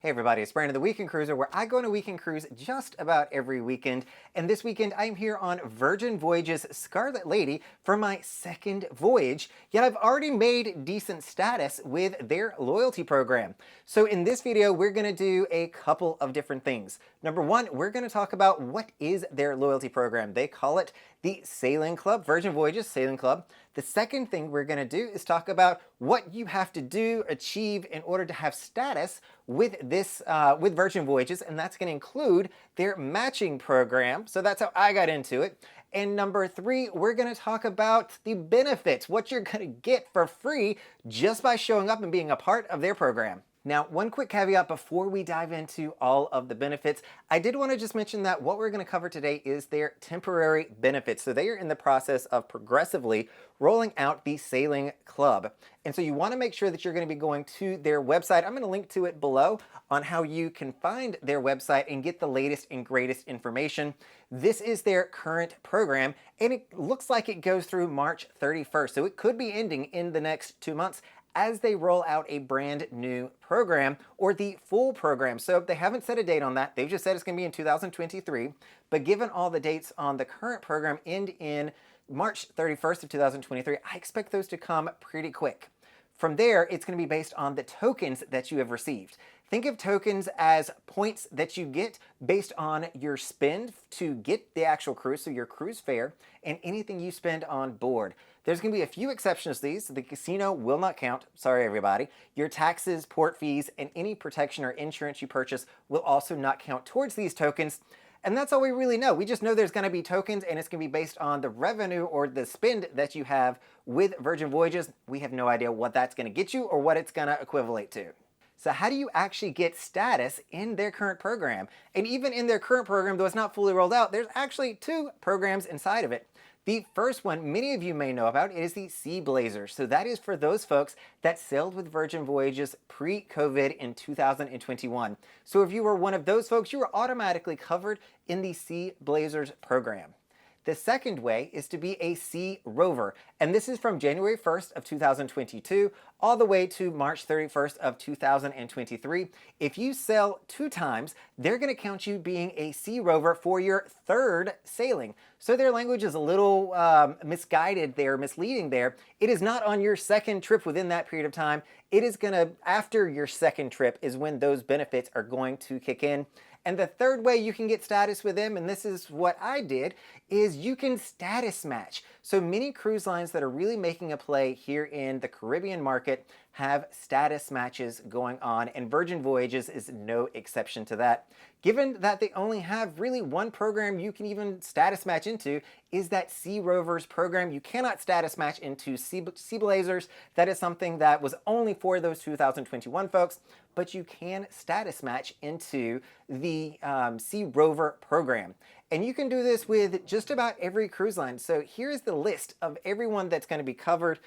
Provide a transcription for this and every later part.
Hey everybody, it's Brandon the Weekend Cruiser, where I go on a weekend cruise just about every weekend. And this weekend I'm here on Virgin Voyages Scarlet Lady for my second voyage, yet I've already made decent status with their loyalty program. So in this video, we're gonna do a couple of different things. Number one, we're gonna talk about what is their loyalty program. They call it the Sailing Club, Virgin Voyages Sailing Club. The second thing we're going to do is talk about what you have to do, achieve in order to have status with this with Virgin Voyages, and that's going to include their matching program. So that's how I got into it. And number three, we're going to talk about the benefits, what you're going to get for free just by showing up and being a part of their program. Now, one quick caveat before we dive into all of the benefits, I did want to just mention that what we're going to cover today is their temporary benefits. So they are in the process of progressively rolling out the Sailing Club. And so you want to make sure that you're going to be going to their website. I'm going to link to it below on how you can find their website and get the latest and greatest information. This is their current program, and it looks like it goes through March 31st. So it could be ending in the next 2 months as they roll out a brand new program, or the full program. So they haven't set a date on that. They've just said it's going to be in 2023. But given all the dates on the current program end in March 31st of 2023, I expect those to come pretty quick. From there, it's going to be based on the tokens that you have received. Think of tokens as points that you get based on your spend to get the actual cruise, so your cruise fare, and anything you spend on board. There's going to be a few exceptions to these. The casino will not count. Sorry, everybody. Your taxes, port fees, and any protection or insurance you purchase will also not count towards these tokens. And that's all we really know. We just know there's going to be tokens, and it's going to be based on the revenue or the spend that you have with Virgin Voyages. We have no idea what that's going to get you or what it's going to equivalent to. So how do you actually get status in their current program? And even in their current program, though it's not fully rolled out, there's actually two programs inside of it. The first one, many of you may know about, is the Sea Blazers. So that is for those folks that sailed with Virgin Voyages pre-COVID in 2021. So if you were one of those folks, you were automatically covered in the Sea Blazers program. The second way is to be a Sea Rover, and this is from January 1st of 2022 all the way to March 31st of 2023. If you sail 2 times, they're going to count you being a Sea Rover for your third sailing. So their language is a little misguided there, misleading there. It is not on your second trip within that period of time. It is going to, after your second trip is when those benefits are going to kick in. And the third way you can get status with them, and this is what I did, is you can status match. So many cruise lines that are really making a play here in the Caribbean market have status matches going on, and Virgin Voyages is no exception to that. Given that they only have really one program you can even status match into, is that Sea Rovers program. You cannot status match into Sea Blazers. That is something that was only for those 2021 folks, but you can status match into the Sea Rover program. And you can do this with just about every cruise line. So here's the list of everyone that's going to be covered.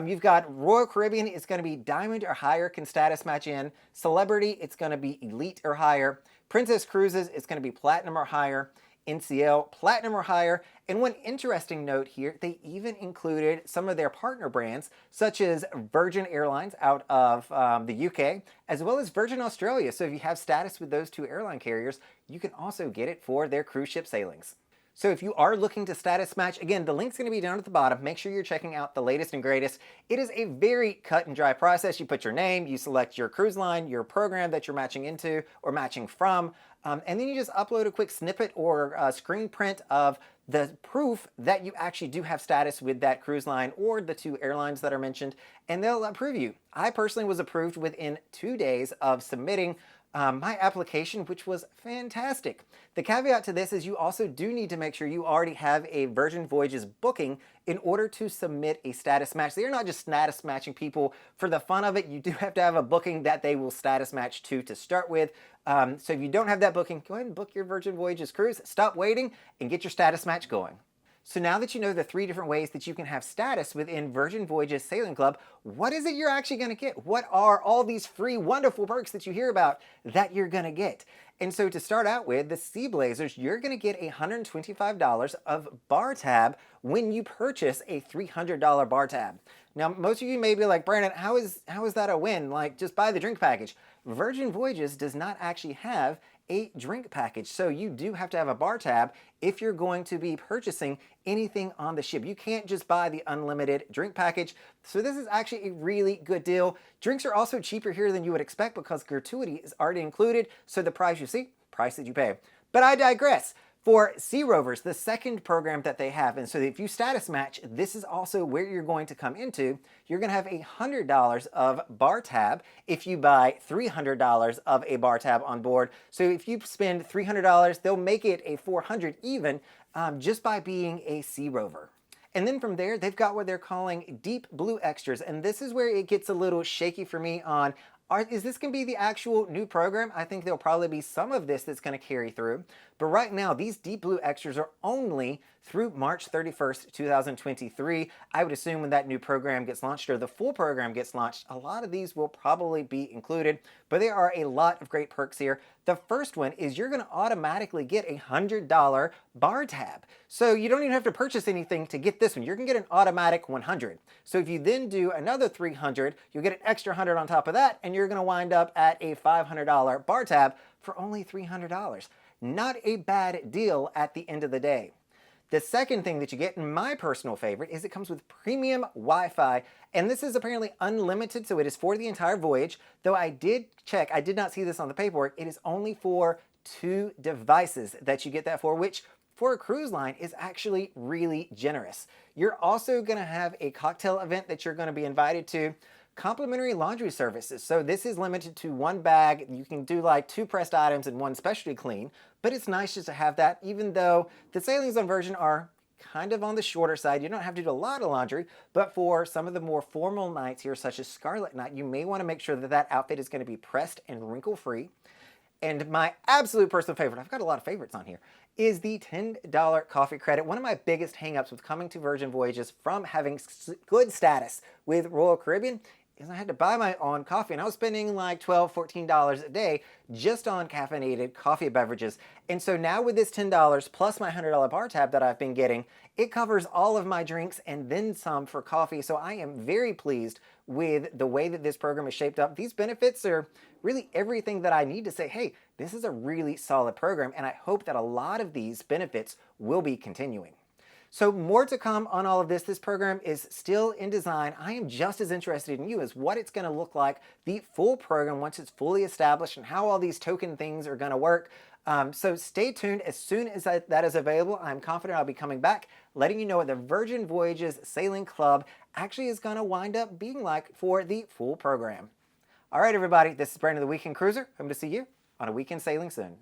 You've got Royal Caribbean, it's going to be Diamond or higher, can status match in. Celebrity, it's going to be Elite or higher. Princess Cruises, it's going to be Platinum or higher. NCL, Platinum or higher. And one interesting note here, they even included some of their partner brands, such as Virgin Airlines out of the UK, as well as Virgin Australia. So if you have status with those 2 airline carriers, you can also get it for their cruise ship sailings. So if you are looking to status match, again, the link's going to be down at the bottom. Make sure you're checking out the latest and greatest. It is a very cut and dry process. You put your name, you select your cruise line, your program that you're matching into or matching from, and then you just upload a quick snippet or a screen print of the proof that you actually do have status with that cruise line or the 2 airlines that are mentioned, and they'll approve you. I personally was approved within 2 days of submitting my application, which was fantastic. The caveat to this is you also do need to make sure you already have a Virgin Voyages booking in order to submit a status match. So you're not just status matching people for the fun of it. You do have to have a booking that they will status match to start with. So if you don't have that booking, go ahead and book your Virgin Voyages cruise. Stop waiting and get your status match going. So now that you know the 3 different ways that you can have status within Virgin Voyages Sailing Club, what is it you're actually going to get? What are all these free wonderful perks that you hear about that you're going to get? And so to start out with, the Sea Blazers, you're going to get $125 of bar tab when you purchase a $300 bar tab. Now, most of you may be like, Brandon, how is that a win? Like, just buy the drink package. Virgin Voyages does not actually have a drink package, so you do have to have a bar tab if you're going to be purchasing anything on the ship. You can't just buy the unlimited drink package, so this is actually a really good deal. Drinks are also cheaper here than you would expect because gratuity is already included, so the price you see, price that you pay. But I digress. For Sea Rovers, the second program that they have, and so if you status match, this is also where you're going to come into. You're going to have $100 of bar tab if you buy $300 of a bar tab on board. So if you spend $300, they'll make it a $400 even just by being a Sea Rover. And then from there, they've got what they're calling deep blue extras, and this is where it gets a little shaky for me on is this going to be the actual new program? I think there'll probably be some of this that's going to carry through. But right now, these deep blue extras are only through March 31st, 2023. I would assume when that new program gets launched or the full program gets launched, a lot of these will probably be included. But there are a lot of great perks here. The first one is you're going to automatically get a $100 bar tab. So you don't even have to purchase anything to get this one. You're going to get an automatic 100. So if you then do another 300, you'll get an extra 100 on top of that, and you're going to wind up at a $500 bar tab for only $300. Not a bad deal at the end of the day. The second thing that you get, and my personal favorite, is it comes with premium Wi-Fi, and this is apparently unlimited, so it is for the entire voyage. Though I did check, I did not see this on the paperwork, it is only for 2 devices that you get that for, which for a cruise line is actually really generous. You're also going to have a cocktail event that you're going to be invited to. Complimentary laundry services. So this is limited to 1 bag. You can do like 2 pressed items and 1 specialty clean, but it's nice just to have that, even though the sailings on Virgin are kind of on the shorter side. You don't have to do a lot of laundry, but for some of the more formal nights here, such as Scarlet night, you may want to make sure that that outfit is going to be pressed and wrinkle-free. And my absolute personal favorite, I've got a lot of favorites on here, is the $10 coffee credit. One of my biggest hangups with coming to Virgin Voyages from having good status with Royal Caribbean is I had to buy my own coffee, and I was spending like $12, $14 a day just on caffeinated coffee beverages. And so now with this $10 plus my $100 bar tab that I've been getting, it covers all of my drinks and then some for coffee. So I am very pleased with the way that this program is shaped up. These benefits are really everything that I need to say, hey, this is a really solid program, and I hope that a lot of these benefits will be continuing. So more to come on all of this. This program is still in design. I am just as interested in you as what it's going to look like, the full program once it's fully established, and how all these token things are going to work. So stay tuned. As soon as that is available, I'm confident I'll be coming back, letting you know what the Virgin Voyages Sailing Club actually is going to wind up being like for the full program. All right, everybody, this is Brandon the Weekend Cruiser. Hope to see you on a weekend sailing soon.